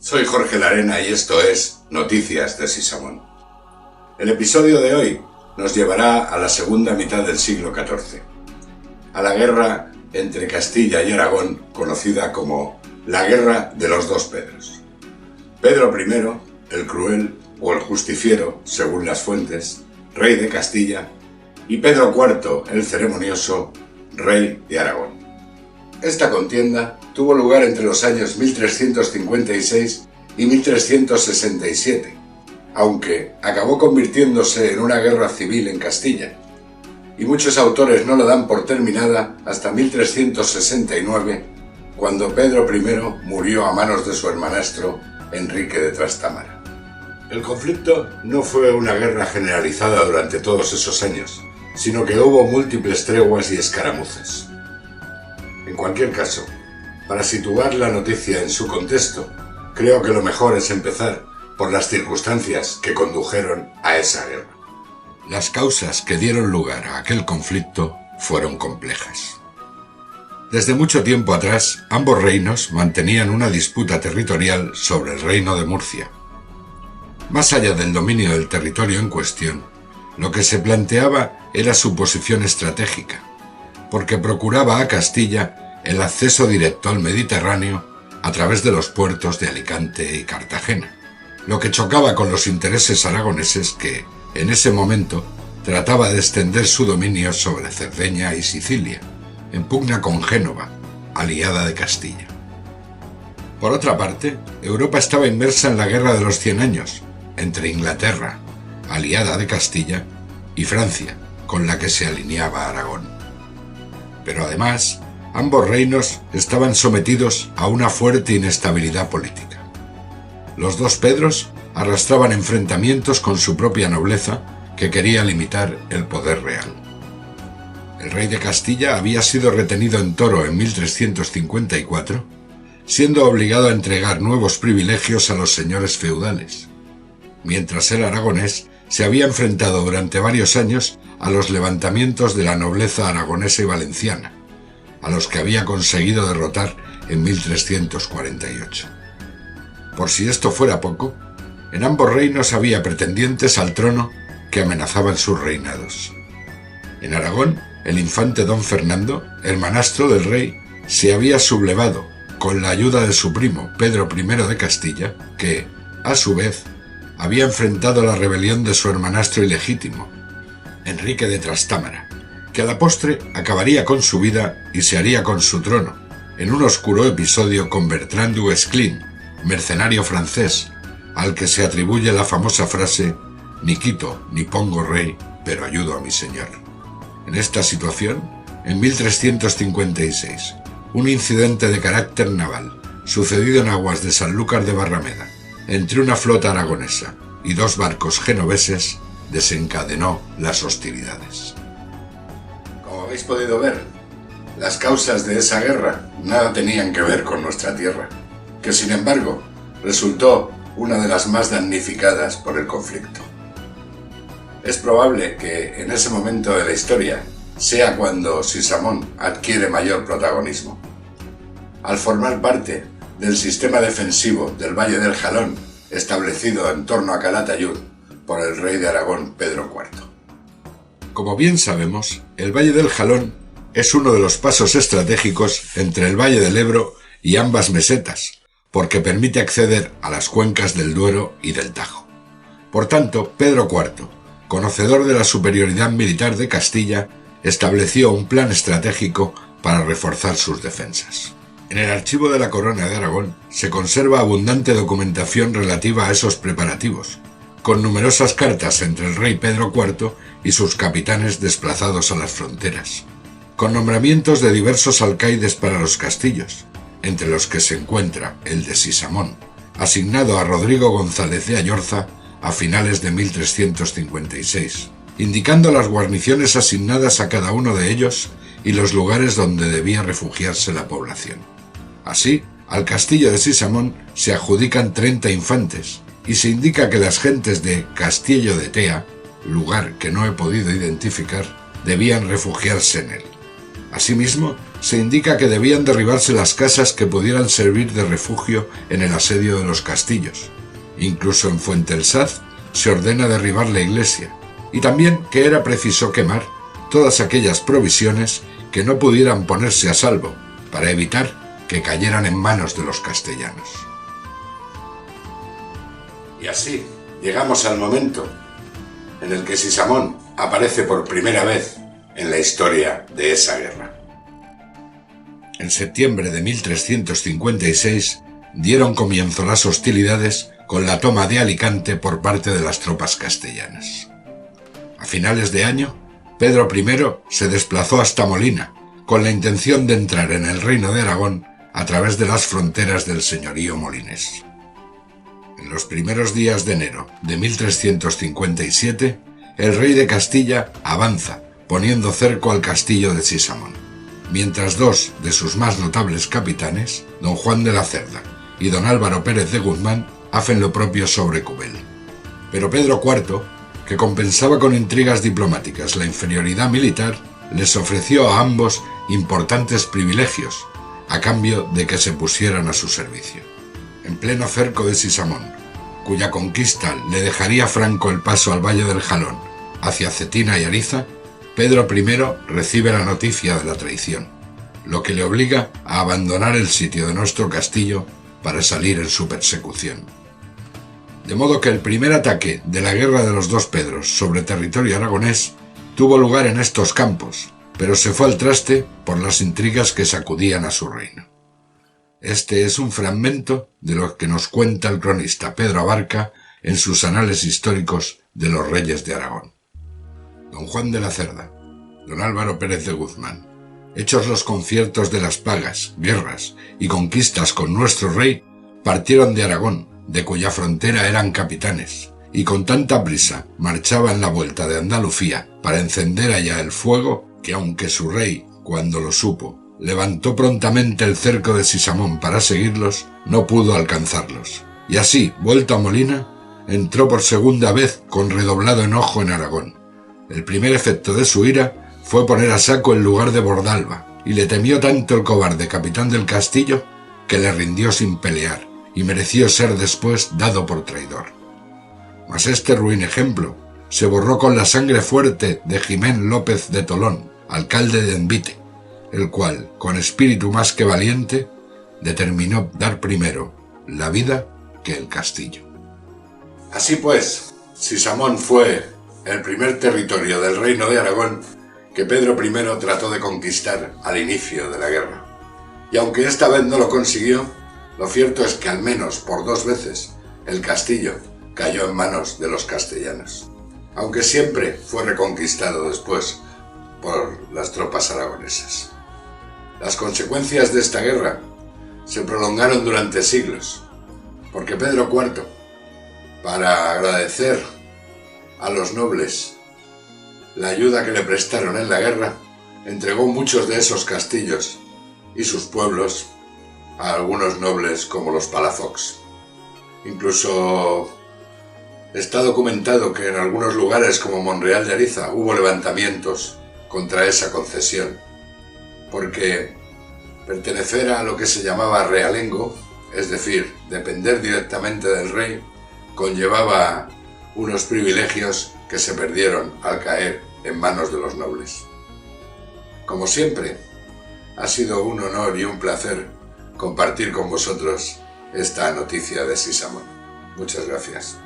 Soy Jorge Larena y esto es Noticias de Sisamón. El episodio de hoy nos llevará a la segunda mitad del siglo XIV, a la guerra entre Castilla y Aragón, conocida como la Guerra de los Dos Pedros. Pedro I, el cruel o el justiciero, según las fuentes, rey de Castilla, y Pedro IV, el ceremonioso, rey de Aragón. Esta contienda tuvo lugar entre los años 1356 y 1367, aunque acabó convirtiéndose en una guerra civil en Castilla, y muchos autores no la dan por terminada hasta 1369, cuando Pedro I murió a manos de su hermanastro Enrique de Trastámara. El conflicto no fue una guerra generalizada durante todos esos años, sino que hubo múltiples treguas y escaramuzas. En cualquier caso, para situar la noticia en su contexto, creo que lo mejor es empezar por las circunstancias que condujeron a esa guerra. Las causas que dieron lugar a aquel conflicto fueron complejas. Desde mucho tiempo atrás, ambos reinos mantenían una disputa territorial sobre el reino de Murcia. Más allá del dominio del territorio en cuestión, lo que se planteaba era su posición estratégica, porque procuraba a Castilla el acceso directo al Mediterráneo a través de los puertos de Alicante y Cartagena, lo que chocaba con los intereses aragoneses que, en ese momento, trataba de extender su dominio sobre Cerdeña y Sicilia, en pugna con Génova, aliada de Castilla. Por otra parte, Europa estaba inmersa en la Guerra de los 100 años, entre Inglaterra, aliada de Castilla, y Francia, con la que se alineaba Aragón. Pero además, ambos reinos estaban sometidos a una fuerte inestabilidad política. Los dos Pedros arrastraban enfrentamientos con su propia nobleza, que quería limitar el poder real. El rey de Castilla había sido retenido en Toro en 1354, siendo obligado a entregar nuevos privilegios a los señores feudales, mientras el aragonés se había enfrentado durante varios años a los levantamientos de la nobleza aragonesa y valenciana, a los que había conseguido derrotar en 1348. Por si esto fuera poco, en ambos reinos había pretendientes al trono que amenazaban sus reinados. En Aragón, el infante don Fernando, hermanastro del rey, se había sublevado con la ayuda de su primo Pedro I de Castilla, que, a su vez, había enfrentado la rebelión de su hermanastro ilegítimo, Enrique de Trastámara, que a la postre acabaría con su vida y se haría con su trono, en un oscuro episodio con Bertrand du Guesclin, mercenario francés, al que se atribuye la famosa frase «Ni quito ni pongo rey, pero ayudo a mi señor». En esta situación, en 1356, un incidente de carácter naval, sucedido en aguas de Sanlúcar de Barrameda, entre una flota aragonesa y dos barcos genoveses, desencadenó las hostilidades. Como habéis podido ver, las causas de esa guerra nada tenían que ver con nuestra tierra, que sin embargo resultó una de las más damnificadas por el conflicto. Es probable que en ese momento de la historia sea cuando Sisamón adquiere mayor protagonismo. Al formar parte del sistema defensivo del Valle del Jalón, establecido en torno a Calatayud por el rey de Aragón Pedro IV. Como bien sabemos, el Valle del Jalón es uno de los pasos estratégicos entre el Valle del Ebro y ambas mesetas, porque permite acceder a las cuencas del Duero y del Tajo. Por tanto, Pedro IV, conocedor de la superioridad militar de Castilla, estableció un plan estratégico para reforzar sus defensas. En el archivo de la Corona de Aragón se conserva abundante documentación relativa a esos preparativos, con numerosas cartas entre el rey Pedro IV y sus capitanes desplazados a las fronteras, con nombramientos de diversos alcaides para los castillos, entre los que se encuentra el de Sisamón, asignado a Rodrigo González de Ayorza a finales de 1356, indicando las guarniciones asignadas a cada uno de ellos y los lugares donde debía refugiarse la población. Así, al castillo de Sisamón se adjudican 30 infantes y se indica que las gentes de Castillo de Tea, lugar que no he podido identificar, debían refugiarse en él. Asimismo, se indica que debían derribarse las casas que pudieran servir de refugio en el asedio de los castillos. Incluso en Fuentesaz se ordena derribar la iglesia, y también que era preciso quemar todas aquellas provisiones que no pudieran ponerse a salvo, para evitar que cayeran en manos de los castellanos. Y así llegamos al momento en el que Sisamón aparece por primera vez en la historia de esa guerra. En septiembre de 1356 dieron comienzo las hostilidades con la toma de Alicante por parte de las tropas castellanas. A finales de año, Pedro I se desplazó hasta Molina, con la intención de entrar en el reino de Aragón a través de las fronteras del señorío molinés. En los primeros días de enero de 1357, el rey de Castilla avanza, poniendo cerco al castillo de Sisamón, mientras dos de sus más notables capitanes, don Juan de la Cerda y don Álvaro Pérez de Guzmán, hacen lo propio sobre Cubel. Pero Pedro IV, que compensaba con intrigas diplomáticas la inferioridad militar, les ofreció a ambos importantes privilegios, a cambio de que se pusieran a su servicio. En pleno cerco de Sisamón, cuya conquista le dejaría franco el paso al Valle del Jalón, hacia Cetina y Ariza, Pedro I recibe la noticia de la traición, lo que le obliga a abandonar el sitio de nuestro castillo para salir en su persecución. De modo que el primer ataque de la Guerra de los Dos Pedros sobre territorio aragonés tuvo lugar en estos campos, pero se fue al traste por las intrigas que sacudían a su reino. Este es un fragmento de lo que nos cuenta el cronista Pedro Abarca en sus anales históricos de los reyes de Aragón. Don Juan de la Cerda, don Álvaro Pérez de Guzmán, hechos los conciertos de las pagas, guerras y conquistas con nuestro rey, partieron de Aragón, de cuya frontera eran capitanes, y con tanta prisa marchaban la vuelta de Andalucía para encender allá el fuego, que aunque su rey, cuando lo supo, levantó prontamente el cerco de Sisamón para seguirlos, no pudo alcanzarlos, y así, vuelto a Molina, entró por segunda vez con redoblado enojo en Aragón. El primer efecto de su ira fue poner a saco el lugar de Bordalba, y le temió tanto el cobarde capitán del castillo que le rindió sin pelear, y mereció ser después dado por traidor. Mas este ruin ejemplo se borró con la sangre fuerte de Jimén López de Tolón, alcalde de Envite, el cual, con espíritu más que valiente, determinó dar primero la vida que el castillo. Así pues, Sisamón fue el primer territorio del reino de Aragón que Pedro I trató de conquistar al inicio de la guerra. Y aunque esta vez no lo consiguió, lo cierto es que al menos por 2 veces el castillo cayó en manos de los castellanos, aunque siempre fue reconquistado después por las tropas aragonesas. Las consecuencias de esta guerra se prolongaron durante siglos, porque Pedro IV, para agradecer a los nobles la ayuda que le prestaron en la guerra, entregó muchos de esos castillos y sus pueblos a algunos nobles como los Palafox. Incluso está documentado que en algunos lugares como Monreal de Ariza hubo levantamientos contra esa concesión, porque pertenecer a lo que se llamaba realengo, es decir, depender directamente del rey, conllevaba unos privilegios que se perdieron al caer en manos de los nobles. Como siempre, ha sido un honor y un placer compartir con vosotros esta noticia de Sisamón. Muchas gracias.